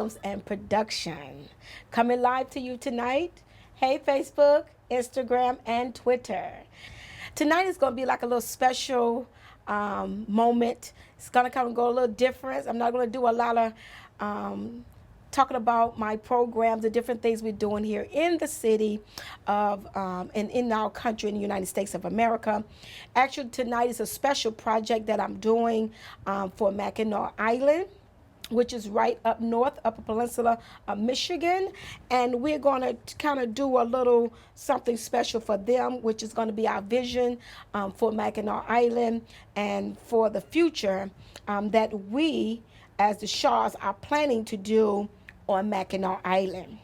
Films and Production. Coming live to you tonight. Hey, Facebook, Instagram, and Twitter. Tonight is going to be like a little special moment. It's going to kind of go a little different. I'm not going to do a lot of talking about my programs, the different things we're doing here in the city of and in our country in the United States of America. Actually, tonight is a special project that I'm doing for Mackinac Island, which is right up north, Upper Peninsula of Michigan. And we're going to kind of do a little something special for them, which is going to be our vision for Mackinac Island and for the future that we, as the Shahs, are planning to do on Mackinac Island.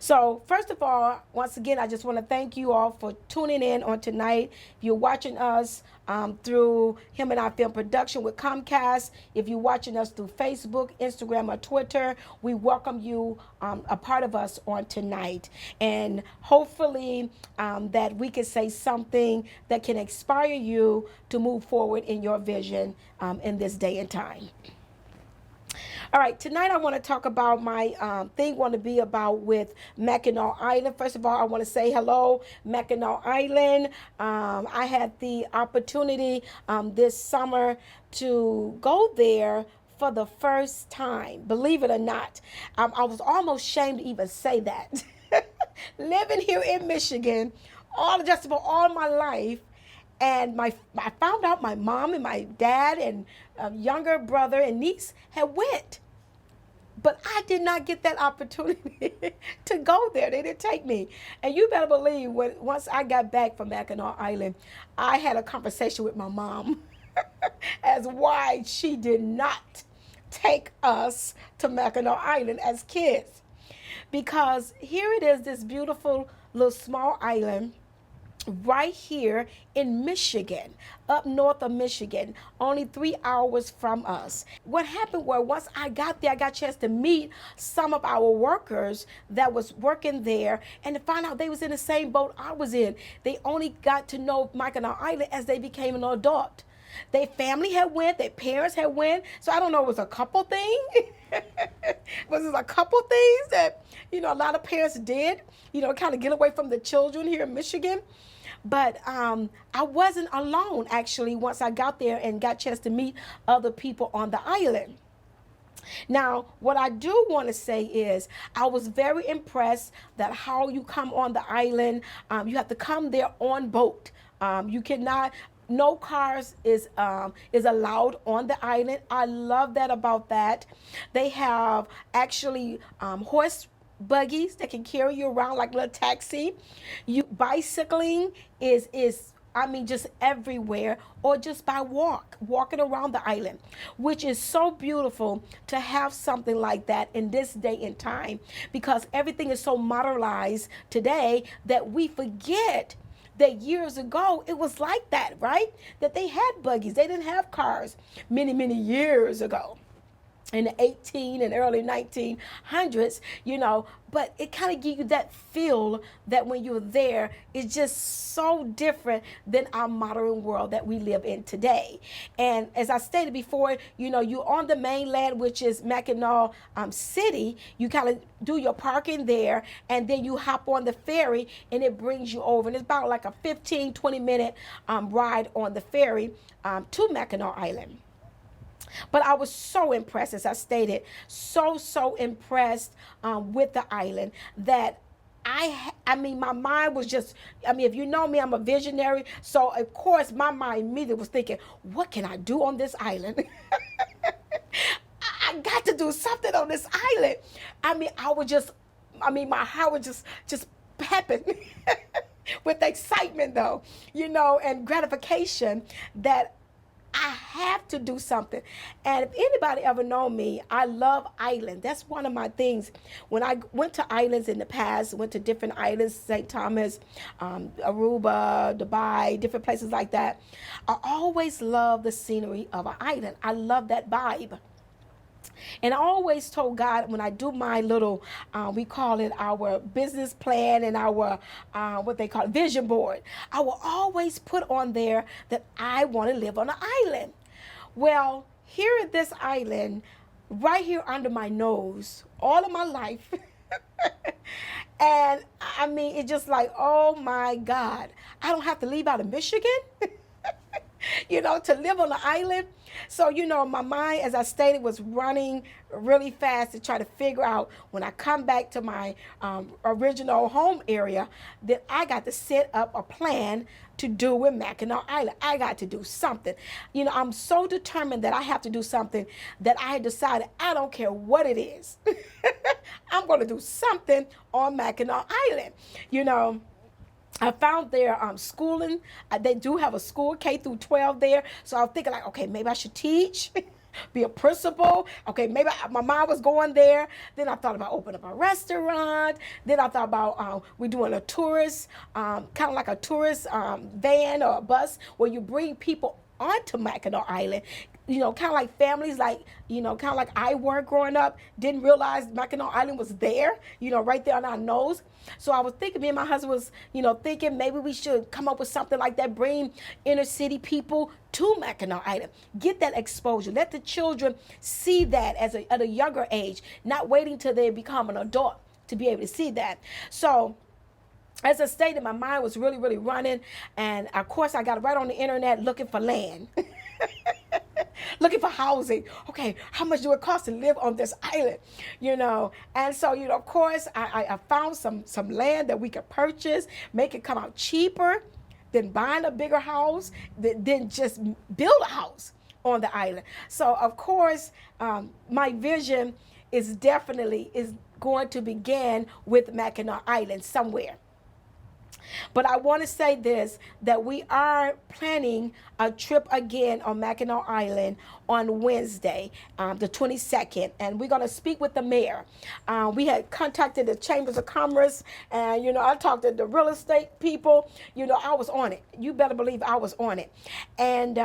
So first of all, once again, I just want to thank you all for tuning in on tonight. If you're watching us through M.Ed Film Production with Comcast, if you're watching us through Facebook, Instagram, or Twitter, we welcome you a part of us on tonight. And hopefully that we can say something that can inspire you to move forward in your vision in this day and time. All right, tonight I want to talk about my thing want to be about with Mackinac Island. First of all, I want to say hello, Mackinac Island. I had the opportunity this summer to go there for the first time. Believe it or not, I was almost ashamed to even say that. Living here in Michigan, just about all my life. And I found out my mom and my dad and younger brother and niece had went. But I did not get that opportunity to go there. They didn't take me. And you better believe once I got back from Mackinac Island, I had a conversation with my mom as why she did not take us to Mackinac Island as kids. Because here it is, this beautiful little small island right here in Michigan, up north of Michigan, only 3 hours from us. What happened was once I got there, I got a chance to meet some of our workers that was working there and to find out they was in the same boat I was in. They only got to know Mackinac Island as they became an adult. Their family had went, their parents had went. So I don't know, it was a couple thing. Was it a couple things that, a lot of parents did, kind of get away from the children here in Michigan. But I wasn't alone, actually, once I got there and got a chance to meet other people on the island. Now, what I do want to say is I was very impressed that how you come on the island, you have to come there on boat. You cannot, no cars is allowed on the island. I love that about that. They have actually horse buggies that can carry you around like a little taxi. Bicycling is just everywhere, or just by walking around the island, which is so beautiful to have something like that in this day and time, because everything is so modernized today that we forget that years ago it was like that, right? That they had buggies. They didn't have cars many, many years ago. In the 18 and early 1900s, but it kind of gives you that feel that when you're there, it's just so different than our modern world that we live in today. And as I stated before, you're on the mainland, which is Mackinac City. You kind of do your parking there, and then you hop on the ferry, and it brings you over. And it's about like a 15-20-minute ride on the ferry to Mackinac Island. But I was so impressed, as I stated, so impressed with the island that my mind was just, if you know me, I'm a visionary. So, of course, my mind immediately was thinking, what can I do on this island? I got to do something on this island. My heart was just pepping with excitement, though, and gratification that I have to do something. And if anybody ever know me, I love islands. That's one of my things. When I went to islands in the past, went to different islands, St. Thomas, Aruba, Dubai, different places like that, I always love the scenery of an island. I love that vibe. And I always told God when I do my little, we call it our business plan and our, what they call it, vision board, I will always put on there that I want to live on an island. Well, here at this island, right here under my nose all of my life. And I mean, it's just like, oh my God, I don't have to leave out of Michigan. To live on the island. So, my mind, as I stated, was running really fast to try to figure out when I come back to my original home area that I got to set up a plan to do with Mackinac Island. I got to do something. I'm so determined that I have to do something that I had decided I don't care what it is. I'm going to do something on Mackinac Island. I found their schooling. They do have a school K through 12 there. So I was thinking like, okay, maybe I should teach, be a principal. Okay, maybe my mom was going there. Then I thought about opening up a restaurant. Then I thought about we're doing a tourist, kind of like a tourist van or a bus where you bring people onto Mackinac Island. Kind of like families, kind of like I were growing up, didn't realize Mackinac Island was there, right there on our nose. So I was thinking, me and my husband was, thinking maybe we should come up with something like that, bring inner city people to Mackinac Island, get that exposure, let the children see that at a younger age, not waiting till they become an adult to be able to see that. So, as I stated, my mind was really, really running. And of course, I got right on the internet looking for land, looking for housing. Okay, how much do it cost to live on this island? And so, of course, I found some land that we could purchase, make it come out cheaper than buying a bigger house, than just build a house on the island. So, of course, my vision is going to begin with Mackinac Island somewhere. But I want to say this, that we are planning a trip again on Mackinac Island on Wednesday, the 22nd. And we're going to speak with the mayor. We had contacted the Chambers of Commerce. And, I talked to the real estate people. I was on it. You better believe I was on it. And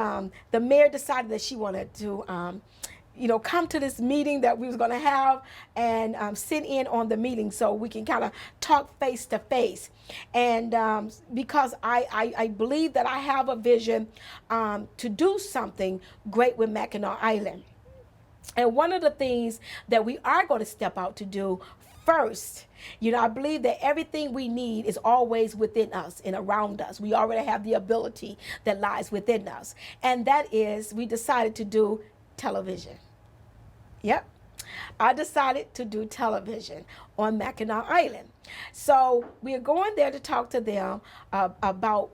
the mayor decided that she wanted to come to this meeting that we was going to have and sit in on the meeting so we can kind of talk face to face. And because I believe that I have a vision to do something great with Mackinac Island. And one of the things that we are going to step out to do first, I believe that everything we need is always within us and around us. We already have the ability that lies within us. And that is, we decided to do television. Yep. I decided to do television on Mackinac Island. So we are going there to talk to them about,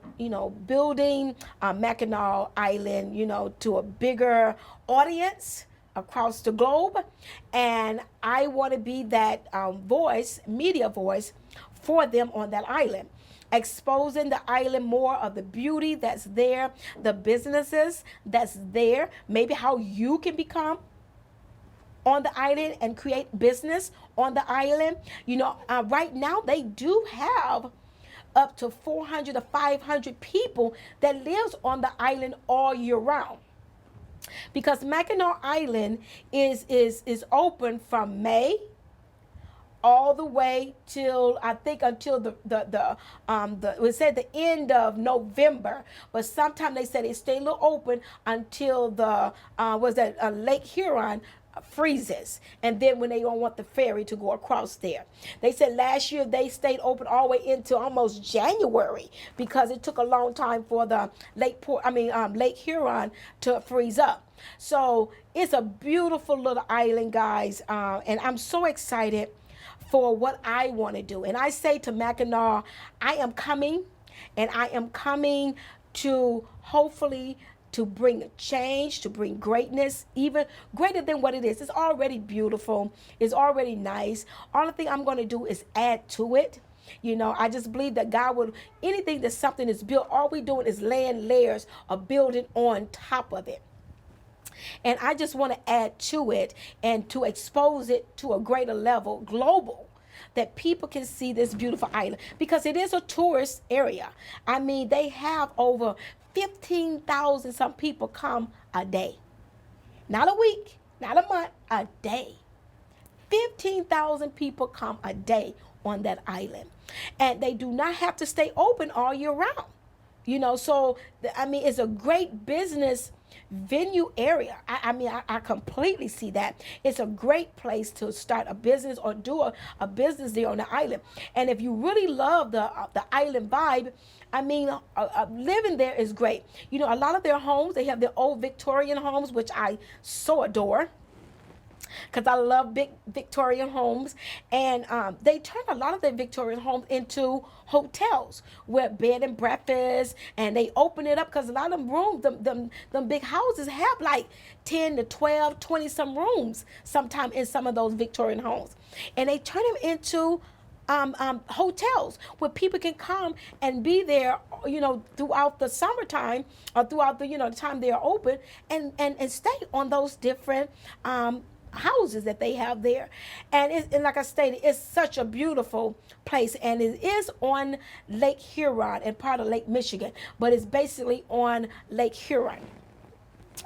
building Mackinac Island, to a bigger audience across the globe. And I want to be that media voice for them on that island, exposing the island more of the beauty that's there, the businesses that's there, maybe how you can become on the island and create business on the island. Right now they do have up to 400 to 500 people that lives on the island all year round, because Mackinac Island is open from May all the way till until we said the end of November, but sometimes they said it stay a little open until the Lake Huron freezes, and then when they don't want the ferry to go across there. They said last year they stayed open all the way into almost January because it took a long time for the Lake Huron to freeze up. So it's a beautiful little island, guys, and I'm so excited for what I want to do. And I say to Mackinac, I am coming, and I am coming to hopefully to bring change, to bring greatness, even greater than what it is. It's already beautiful. It's already nice. All the thing I'm going to do is add to it. I just believe that God will, anything that something is built, all we're doing is laying layers of building on top of it. And I just want to add to it and to expose it to a greater level, global, that people can see this beautiful island, because it is a tourist area. I mean, they have over 15,000 some people come a day. Not a week, not a month, a day. 15,000 people come a day on that island. And they do not have to stay open all year round. So I mean, it's a great business venue area. I completely see that. It's a great place to start a business or do a business there on the island. And if you really love the island vibe, I mean, living there is great. A lot of their homes, they have their old Victorian homes, which I so adore because I love big Victorian homes. And they turned a lot of their Victorian homes into hotels with bed and breakfast, and they open it up because a lot of them rooms, them big houses have like 10 to 12, 20 some rooms sometime in some of those Victorian homes. And they turn them into hotels where people can come and be there, throughout the summertime or throughout the time they are open, and stay on those different houses that they have there. And like I stated, it's such a beautiful place, and it is on Lake Huron and part of Lake Michigan, but it's basically on Lake Huron.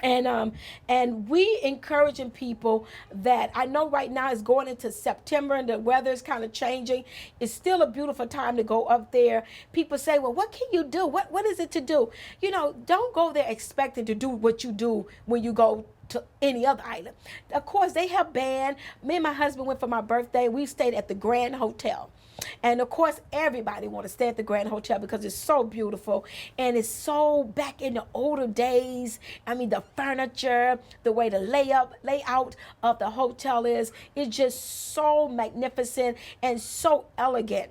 And we encouraging people that, I know right now it's going into September and the weather is kind of changing. It's still a beautiful time to go up there. People say, well, what can you do? What is it to do? Don't go there expecting to do what you do when you go to any other island. Of course, they have band. Me and my husband went for my birthday. We stayed at the Grand Hotel. And of course, everybody want to stay at the Grand Hotel because it's so beautiful and it's so back in the older days. I mean, the furniture, the way the layout of the hotel is just so magnificent and so elegant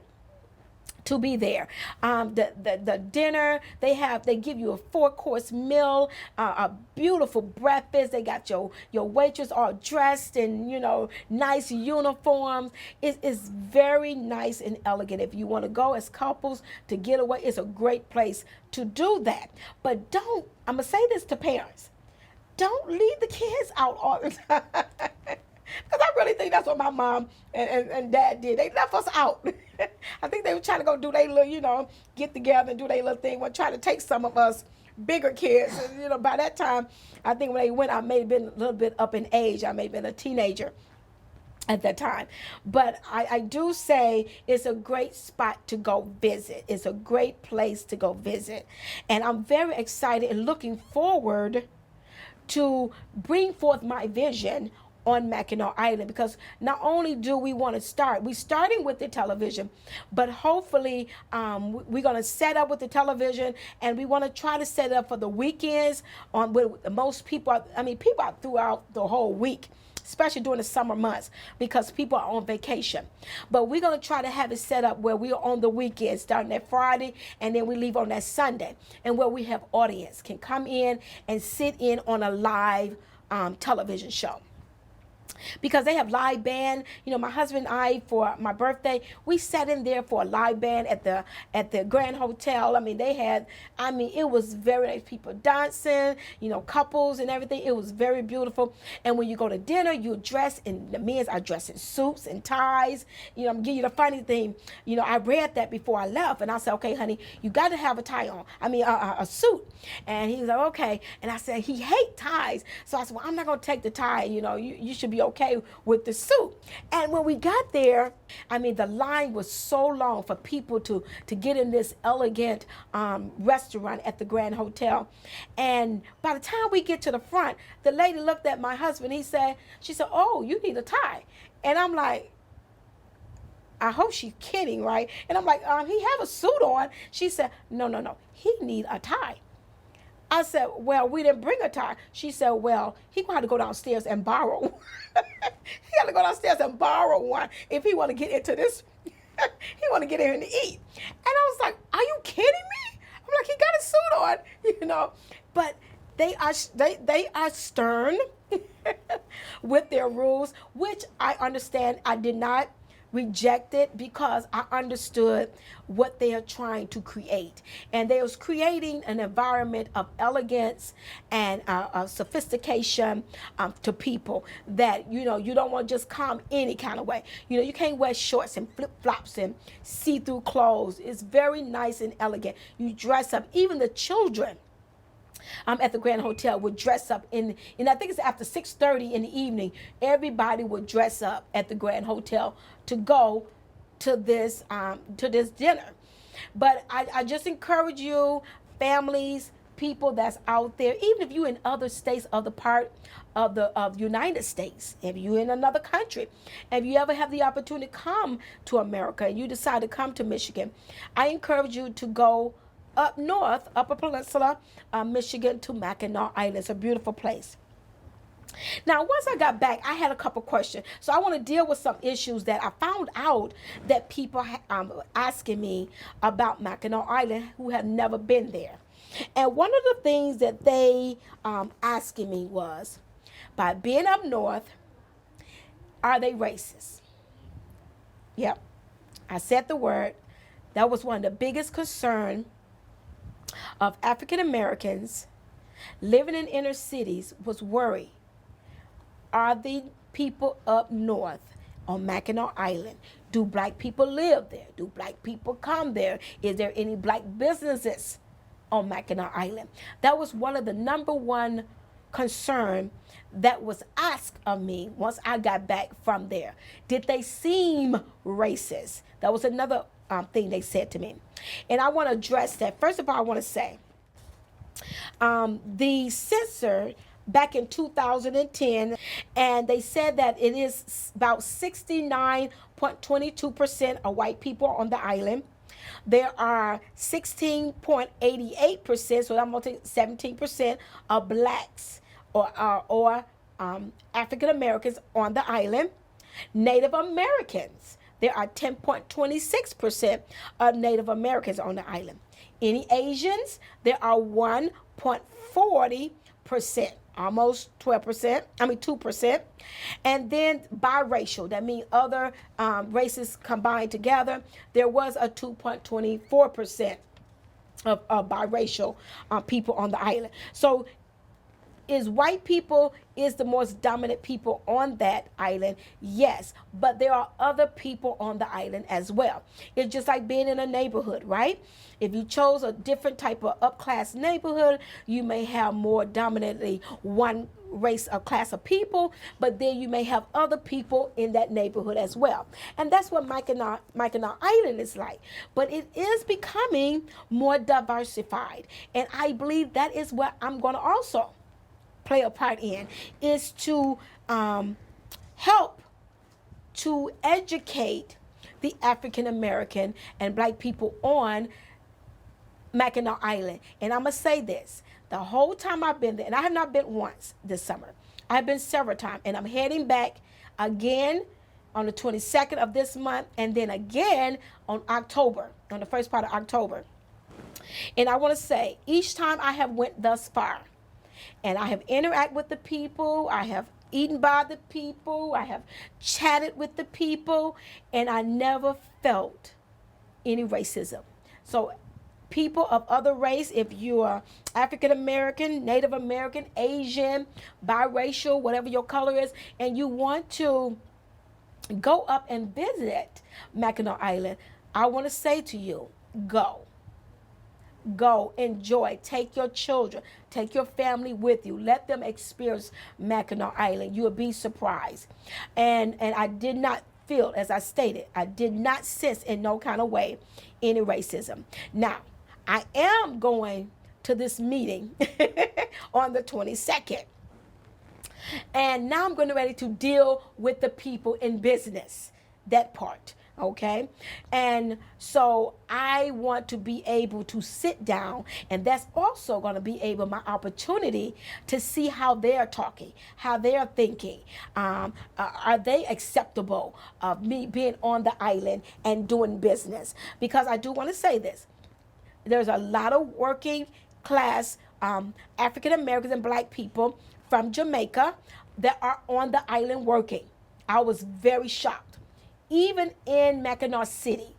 to be there. The dinner they give you a 4-course meal, a beautiful breakfast. They got your waitress all dressed in nice uniforms. It's very nice and elegant. If you want to go as couples to get away, it's a great place to do that. But I'm gonna say this to parents: don't leave the kids out all the time. Because I really think that's what my mom and dad did. They left us out. I think they were trying to go do their little, get together and do their little thing. Well, trying to take some of us bigger kids. And, by that time, I think when they went, I may have been a little bit up in age. I may have been a teenager at that time. But I do say it's a great spot to go visit. It's a great place to go visit. And I'm very excited and looking forward to bring forth my vision on Mackinac Island, because not only do we want to we're starting with the television, but hopefully we're going to set up with the television, and we want to try to set it up for the weekends with most people. People are throughout the whole week, especially during the summer months, because people are on vacation. But we're going to try to have it set up where we are on the weekends, starting that Friday, and then we leave on that Sunday, and where we have audience can come in and sit in on a live television show. Because they have live band. My husband and I, for my birthday, we sat in there for a live band at the Grand Hotel. It was very nice. People dancing, couples and everything. It was very beautiful. And when you go to dinner, you dress, and the men are dressed in suits and ties. I'm gonna give you the funny thing. I read that before I left, and I said, okay, honey, you got to have a tie on. A suit. And he was like, okay. And I said, he hates ties. So I said, well, I'm not gonna take the tie. You should be okay with the suit. And when we got there, the line was so long for people to get in this elegant restaurant at the Grand Hotel. And by the time we get to the front, the lady looked at my husband. She said, oh, you need a tie. And I'm like, I hope she's kidding, right? And I'm like, he have a suit on. She said, no, he need a tie. I said, well, we didn't bring a tie. She said, well, he going to have to go downstairs and borrow. He got to go downstairs and borrow one if he want to get into this. He want to get in and eat. And I was like, are you kidding me? I'm like, he got a suit on, But they are stern with their rules, which I understand. I did not reject it because I understood what they are trying to create. And they was creating an environment of elegance and sophistication to people that, you don't want to just come any kind of way. You can't wear shorts and flip-flops and see-through clothes. It's very nice and elegant. You dress up. Even the children at the Grand Hotel would dress up and I think it's after 6:30 in the evening, everybody would dress up at the Grand Hotel to go to this dinner. But I just encourage you, families, people that's out there, even if you're in other states of the part of the United States, if you're in another country, if you ever have the opportunity to come to America and you decide to come to Michigan, I encourage you to go up north, Upper Peninsula, Michigan, to Mackinac Island. It's a beautiful place. Now, once I got back, I had a couple questions. So I want to deal with some issues that I found out that people asking me about Mackinac Island who have never been there. And one of the things that they asking me was, by being up north, are they racist? Yep, I said the word. That was one of the biggest concern of African Americans living in inner cities was worry. Are the people up north on Mackinac Island? Do black people live there? Do black people come there? Is there any black businesses on Mackinac Island? That was one of the number one concern that was asked of me once I got back from there. Did they seem racist? That was another thing they said to me. And I want to address that. First of all, I want to say the censor back in 2010, and they said that it is about 69.22% of white people on the island. There are 16.88%, so I'm going to take 17% of blacks or African Americans on the island. Native Americans, there are 10.26% of Native Americans on the island. Any Asians, there are 1.40%. Almost 2%. And then biracial, that means other races combined together, there was a 2.24% of biracial people on the island. So is white people is the most dominant people on that island? Yes, but there are other people on the island as well. It's just like being in a neighborhood, right? If you chose a different type of upclass neighborhood, you may have more dominantly one race or class of people, but then you may have other people in that neighborhood as well. And that's what Mackinac Island is like. But it is becoming more diversified. And I believe that is what I'm going to also play a part in, is to help to educate the African American and black people on Mackinac Island. And I'm going to say this, the whole time I've been there, and I have not been once this summer, I've been several times, and I'm heading back again on the 22nd of this month, and then again on October, on the first part of October. And I want to say, each time I have went thus far, and I have interacted with the people, I have eaten by the people, I have chatted with the people, and I never felt any racism. So people of other race, if you are African American, Native American, Asian, biracial, whatever your color is, and you want to go up and visit Mackinac Island, I want to say to you, go. Go, enjoy, take your children, take your family with you. Let them experience Mackinac Island. You will be surprised. And I did not feel, as I stated, I did not sense in no kind of way any racism. Now, I am going to this meeting on the 22nd. And now I'm going to ready to deal with the people in business, that part. Okay, and so I want to be able to sit down, and that's also going to be able my opportunity to see how they're talking, how they're thinking. Are they acceptable of me being on the island and doing business? Because I do want to say this: there's a lot of working class African Americans and black people from Jamaica that are on the island working. I was very shocked. Even in Mackinac City,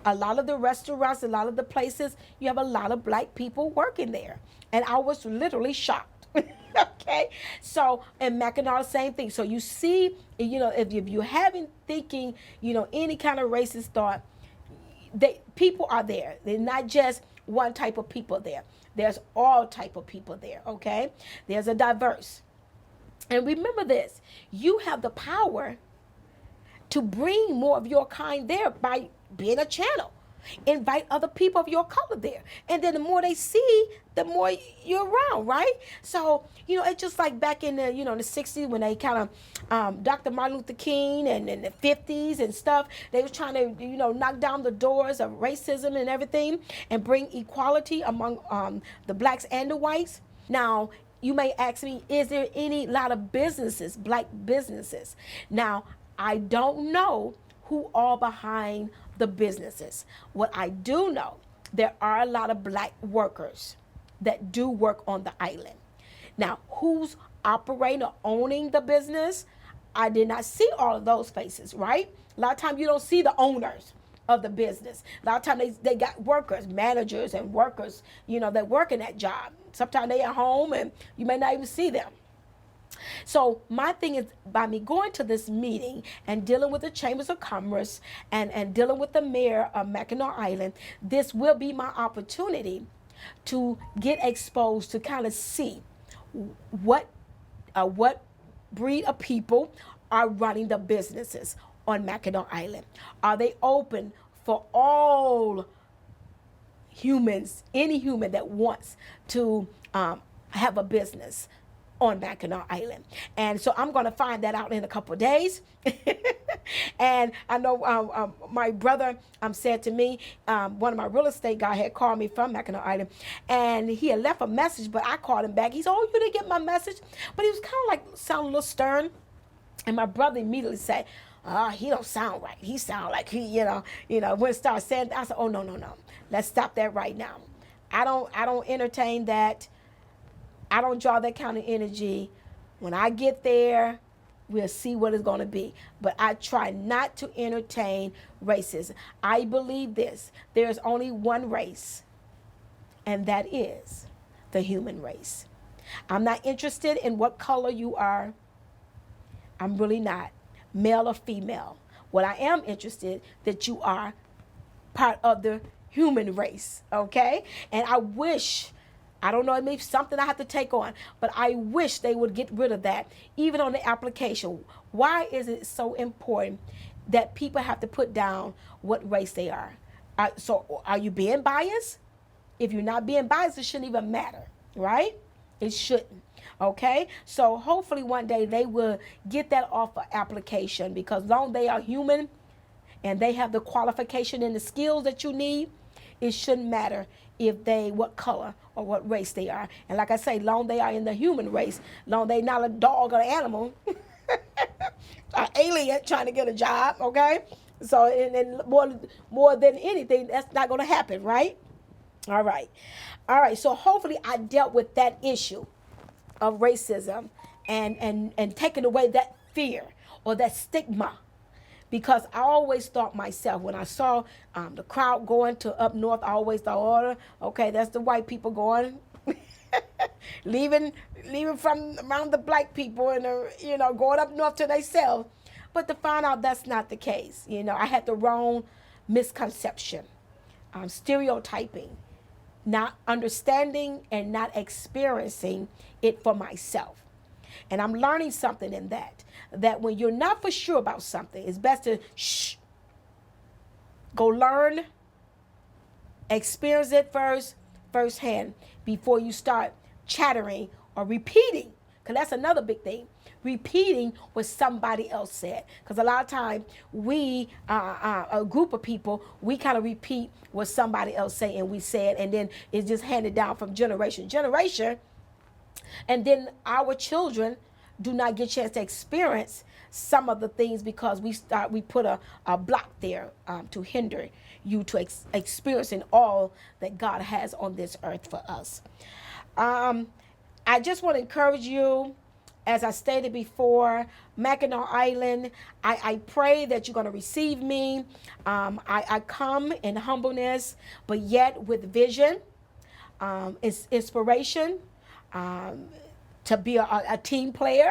a lot of the restaurants, a lot of the places, you have a lot of black people working there. And I was literally shocked. Okay? So, in Mackinac, same thing. So, you see, if you haven't thinking, any kind of racist thought, people are there. They're not just one type of people there. There's all type of people there, okay? There's a diverse. And remember this, you have the power to bring more of your kind there by being a channel. Invite other people of your color there. And then the more they see, the more you're around, right? So, it's just like back in the, in the 60s when they kind of, Dr. Martin Luther King and in the 50s and stuff, they was trying to, knock down the doors of racism and everything and bring equality among the blacks and the whites. Now, you may ask me, is there any lot of businesses, black businesses? Now, I don't know who are behind the businesses. What I do know, there are a lot of black workers that do work on the island. Now, who's operating or owning the business? I did not see all of those faces, right? A lot of times you don't see the owners of the business. A lot of times they got workers, managers and workers, that work in that job. Sometimes they at home and you may not even see them. So my thing is, by me going to this meeting and dealing with the chambers of commerce and dealing with the mayor of Mackinac Island, this will be my opportunity to get exposed to kind of see what breed of people are running the businesses on Mackinac Island. Are they open for all humans, any human that wants to have a business on Mackinac Island? And so I'm going to find that out in a couple of days. And I know my brother said to me, one of my real estate guy had called me from Mackinac Island, and he had left a message, but I called him back. He said, "Oh, you didn't get my message?" But he was kind of like sounding a little stern. And my brother immediately said, he don't sound right. He sound like he, when it started saying, I said, "Oh, no. Let's stop that right now. I don't entertain that. I don't draw that kind of energy. When I get there, we'll see what it's going to be." But I try not to entertain racism. I believe this. There's only one race, and that is the human race. I'm not interested in what color you are. I'm really not, male or female. What I am interested that you are part of the human race, okay? And I wish, I don't know, it may be something I have to take on, but I wish they would get rid of that, even on the application. Why is it so important that people have to put down what race they are? So are you being biased? If you're not being biased, it shouldn't even matter, right? It shouldn't. Okay, so hopefully one day they will get that off of application, because long they are human and they have the qualification and the skills that you need, it shouldn't matter what color or what race they are. And like I say, long they are in the human race, long they not a dog or an animal, an alien trying to get a job. Okay, so and more than anything, that's not going to happen, right? All right. So hopefully I dealt with that issue of racism and taking away that fear or that stigma, because I always thought myself, when I saw the crowd going to up north, I always thought, okay, that's the white people going leaving from around the black people and going up north to themselves. But to find out that's not the case, I had the wrong misconception, stereotyping, not understanding and not experiencing it for myself. And I'm learning something in that when you're not for sure about something, it's best to go learn, experience it firsthand before you start chattering or repeating. Because that's another big thing. Repeating what somebody else said. Because a lot of times we, a group of people, we kind of repeat what somebody else said and we said, and then it's just handed down from generation to generation. And then our children do not get a chance to experience some of the things, because we put a block there to hinder you to experiencing all that God has on this earth for us. I just want to encourage you, as I stated before, Mackinac Island, I pray that you're going to receive me. I come in humbleness, but yet with vision, inspiration, to be a team player,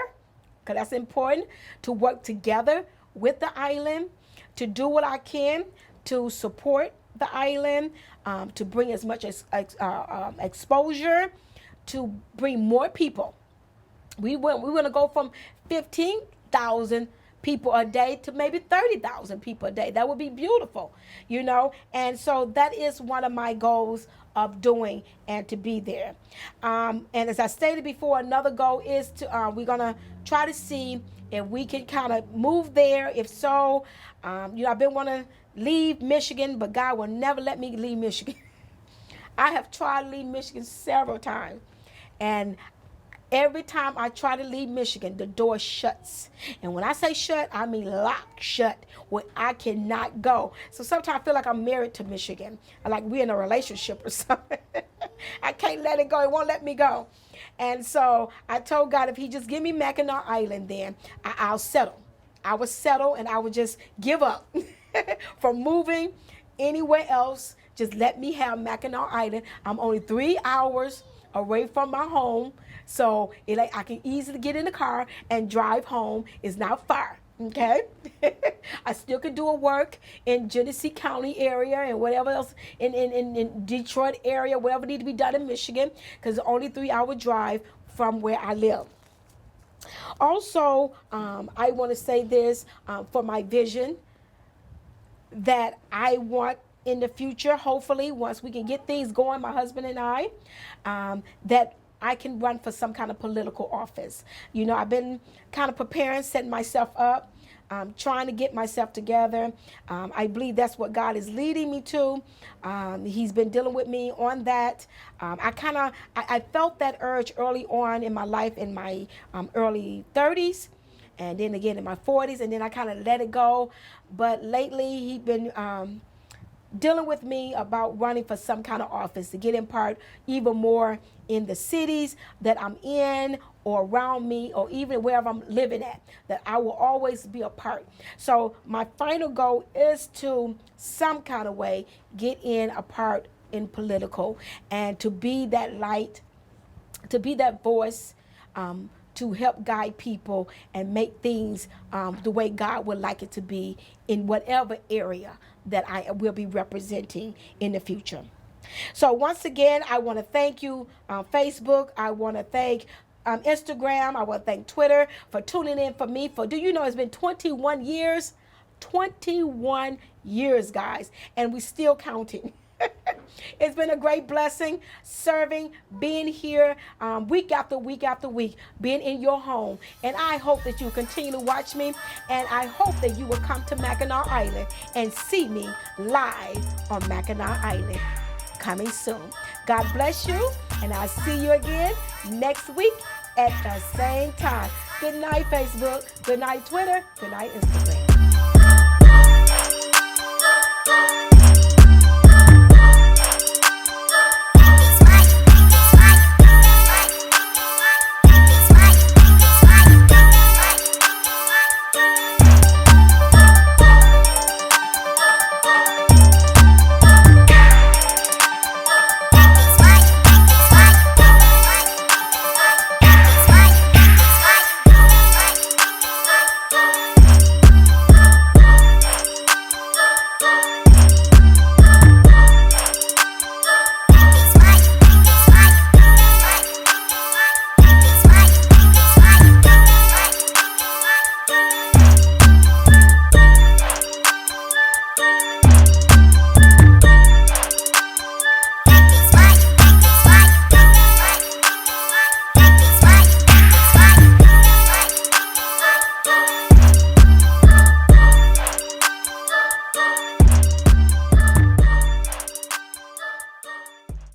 because that's important, to work together with the island, to do what I can to support the island, to bring as much exposure, to bring more people. We want to go from 15,000 people a day to maybe 30,000 people a day. That would be beautiful, you know. And so that is one of my goals of doing and to be there. And as I stated before, another goal is to we're gonna try to see if we can kind of move there. If so, you know, I've been wanting to leave Michigan, but God will never let me leave Michigan. I have tried to leave Michigan several times, and every time I try to leave Michigan, the door shuts. And when I say shut, I mean locked shut, where I cannot go. So sometimes I feel like I'm married to Michigan, like we're in a relationship or something. I can't let it go. It won't let me go. And so I told God, if he just give me Mackinac Island, then I'll settle. I would settle, and I would just give up from moving anywhere else. Just let me have Mackinac Island. I'm only 3 hours away from my home, so I can easily get in the car and drive home. It's not far, okay? I still could do a work in Genesee County area and whatever else in Detroit area, whatever need to be done in Michigan, because it's only 3 hour drive from where I live. Also, I want to say this for my vision that I want in the future, hopefully, once we can get things going, my husband and I, that I can run for some kind of political office. You know, I've been kind of preparing, setting myself up, trying to get myself together. I believe that's what God is leading me to. He's been dealing with me on that. I felt that urge early on in my life, in my early 30s, and then again in my 40s, and then I kind of let it go. But lately, he's been dealing with me about running for some kind of office to get in part even more in the cities that I'm in or around me, or even wherever I'm living at, that I will always be a part. So my final goal is to some kind of way get in a part in political, and to be that light, to be that voice, to help guide people and make things the way God would like it to be in whatever area that I will be representing in the future. So once again, I want to thank you, Facebook. I want to thank Instagram. I want to thank Twitter for tuning in for me. Do you know it's been 21 years? 21 years, guys, and we're still counting. It's been a great blessing serving, being here week after week after week, being in your home. And I hope that you continue to watch me, and I hope that you will come to Mackinac Island and see me live on Mackinac Island coming soon. God bless you, and I'll see you again next week at the same time. Good night, Facebook. Good night, Twitter. Good night, Instagram.